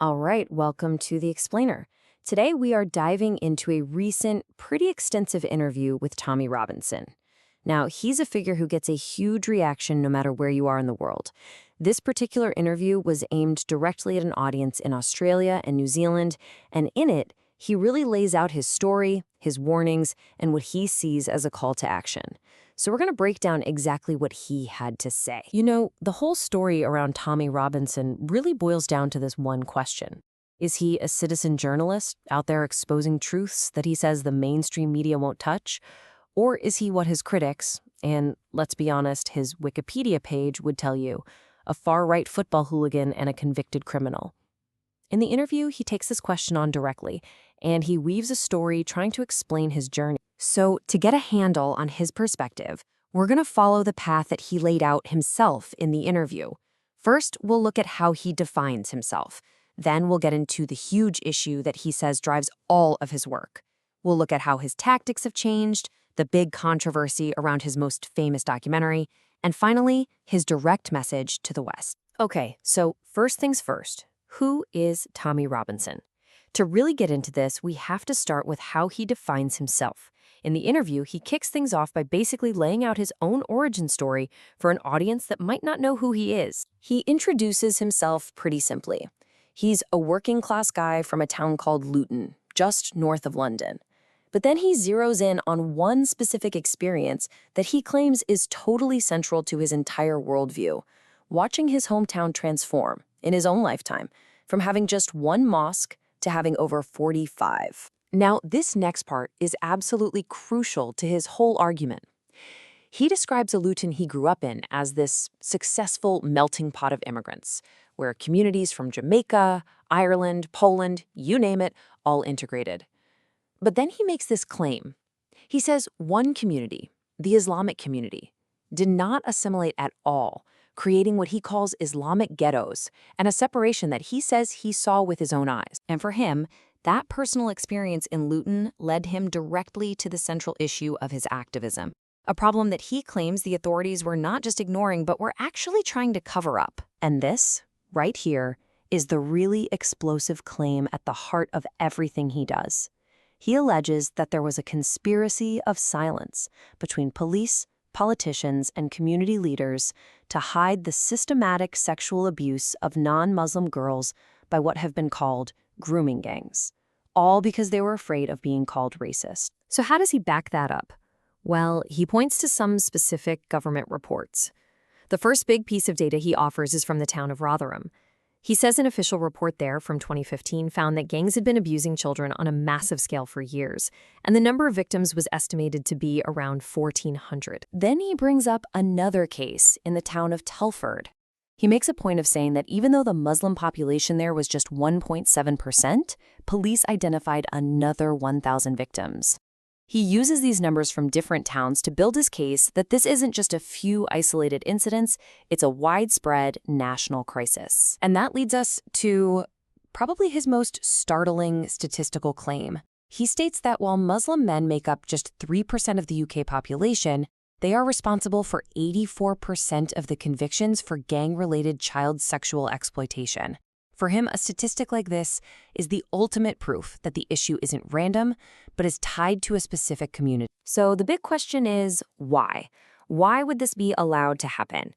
All right, welcome to The Explainer. Today we are diving into a recent, pretty extensive interview with Tommy Robinson. Now, he's a figure who gets a huge reaction no matter where you are in the world. This particular interview was aimed directly at an audience in Australia and New Zealand, and in it, he really lays out his story, his warnings, and what he sees as a call to action. So we're going to break down exactly what he had to say. You know, the whole story around Tommy Robinson really boils down to this one question. Is he a citizen journalist out there exposing truths that he says the mainstream media won't touch? Or is he what his critics, and let's be honest, his Wikipedia page would tell you, a far-right football hooligan and a convicted criminal? In the interview, he takes this question on directly, and he weaves a story trying to explain his journey. So, to get a handle on his perspective, we're going to follow the path that he laid out himself in the interview. First, we'll look at how he defines himself. Then we'll get into the huge issue that he says drives all of his work. We'll look at how his tactics have changed, the big controversy around his most famous documentary, and finally, his direct message to the West. Okay, so first things first, who is Tommy Robinson? To really get into this, we have to start with how he defines himself. In the interview, he kicks things off by basically laying out his own origin story for an audience that might not know who he is. He introduces himself pretty simply. He's a working-class guy from a town called Luton, just north of London. But then he zeroes in on one specific experience that he claims is totally central to his entire worldview, watching his hometown transform in his own lifetime, from having just one mosque to having over 45. Now, this next part is absolutely crucial to his whole argument. He describes a Luton he grew up in as this successful melting pot of immigrants, where communities from Jamaica, Ireland, Poland, you name it, all integrated. But then he makes this claim. He says one community, the Islamic community, did not assimilate at all, creating what he calls Islamic ghettos and a separation that he says he saw with his own eyes. And for him, that personal experience in Luton led him directly to the central issue of his activism, a problem that he claims the authorities were not just ignoring but were actually trying to cover up. And this, right here, is the really explosive claim at the heart of everything he does. He alleges that there was a conspiracy of silence between police, politicians, and community leaders to hide the systematic sexual abuse of non-Muslim girls by what have been called grooming gangs, all because they were afraid of being called racist. So how does he back that up? Well, he points to some specific government reports. The first big piece of data he offers is from the town of Rotherham. He says an official report there from 2015 found that gangs had been abusing children on a massive scale for years, and the number of victims was estimated to be around 1,400. Then he brings up another case in the town of Telford. He makes a point of saying that even though the Muslim population there was just 1.7%, police identified another 1,000 victims. He uses these numbers from different towns to build his case that this isn't just a few isolated incidents, it's a widespread national crisis. And that leads us to probably his most startling statistical claim. He states that while Muslim men make up just 3% of the UK population, they are responsible for 84% of the convictions for gang-related child sexual exploitation. For him, a statistic like this is the ultimate proof that the issue isn't random, but is tied to a specific community. So the big question is, why? Why would this be allowed to happen?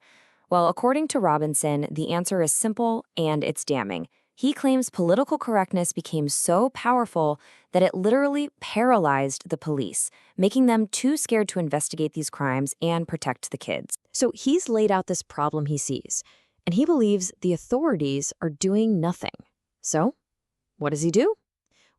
Well, according to Robinson, the answer is simple and it's damning. He claims political correctness became so powerful that it literally paralyzed the police, making them too scared to investigate these crimes and protect the kids. So he's laid out this problem he sees, and he believes the authorities are doing nothing. So, what does he do?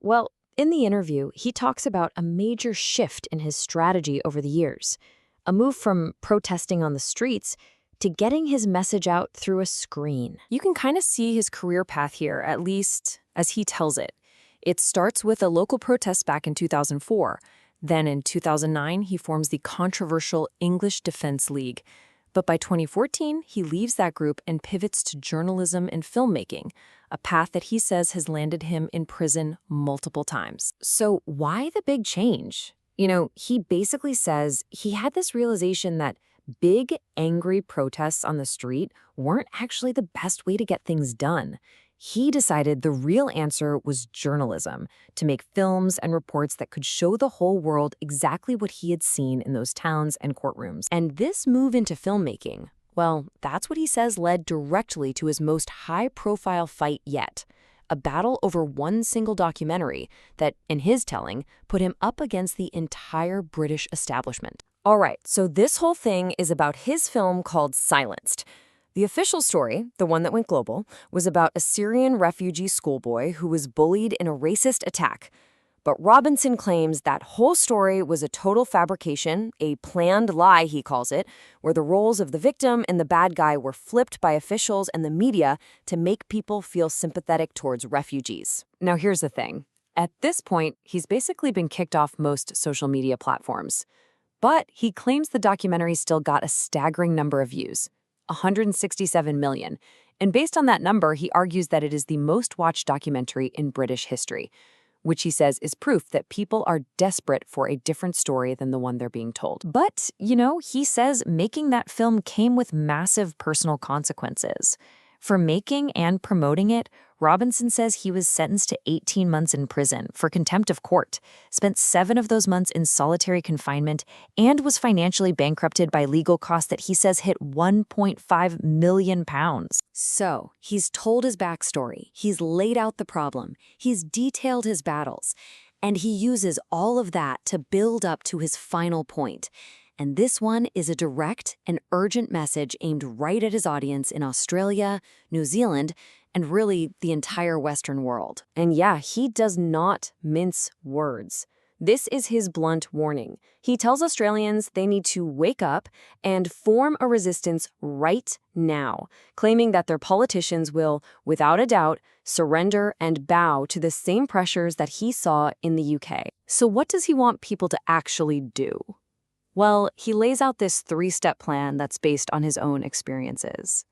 Well, in the interview, he talks about a major shift in his strategy over the years, a move from protesting on the streets to getting his message out through a screen. You can kind of see his career path here, at least as he tells it. It starts with a local protest back in 2004. Then in 2009, he forms the controversial English Defense League. But by 2014, he leaves that group and pivots to journalism and filmmaking, a path that he says has landed him in prison multiple times. So why the big change? You know, he basically says he had this realization that big, angry protests on the street weren't actually the best way to get things done. He decided the real answer was journalism, to make films and reports that could show the whole world exactly what he had seen in those towns and courtrooms. And this move into filmmaking, well, that's what he says led directly to his most high-profile fight yet, a battle over one single documentary that, in his telling, put him up against the entire British establishment. All right, so this whole thing is about his film called Silenced. The official story, the one that went global, was about a Syrian refugee schoolboy who was bullied in a racist attack. But Robinson claims that whole story was a total fabrication, a planned lie, he calls it, where the roles of the victim and the bad guy were flipped by officials and the media to make people feel sympathetic towards refugees. Now here's the thing. At this point, he's basically been kicked off most social media platforms. But he claims the documentary still got a staggering number of views, 167 million. And based on that number, he argues that it is the most watched documentary in British history, which he says is proof that people are desperate for a different story than the one they're being told. But, he says making that film came with massive personal consequences. For making and promoting it, Robinson says he was sentenced to 18 months in prison for contempt of court, spent 7 of those months in solitary confinement, and was financially bankrupted by legal costs that he says hit £1.5 million. So, he's told his backstory, he's laid out the problem, he's detailed his battles, and he uses all of that to build up to his final point. And this one is a direct and urgent message aimed right at his audience in Australia, New Zealand, and really the entire Western world. And yeah, he does not mince words. This is his blunt warning. He tells Australians they need to wake up and form a resistance right now, claiming that their politicians will, without a doubt, surrender and bow to the same pressures that he saw in the UK. So what does he want people to actually do? Well, he lays out this 3-step plan that's based on his own experiences.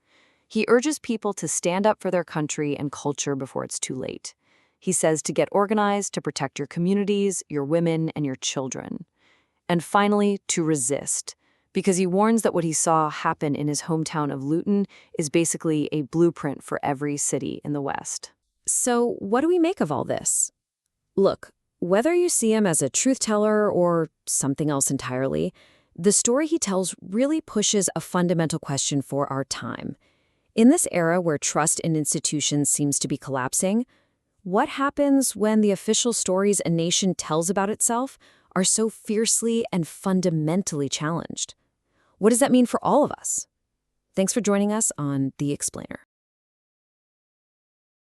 He urges people to stand up for their country and culture before it's too late. He says to get organized, to protect your communities, your women, and your children. And finally, to resist, because he warns that what he saw happen in his hometown of Luton is basically a blueprint for every city in the West. So what do we make of all this? Look, whether you see him as a truth-teller or something else entirely, the story he tells really pushes a fundamental question for our time. In this era where trust in institutions seems to be collapsing, what happens when the official stories a nation tells about itself are so fiercely and fundamentally challenged? What does that mean for all of us? Thanks for joining us on The Explainer.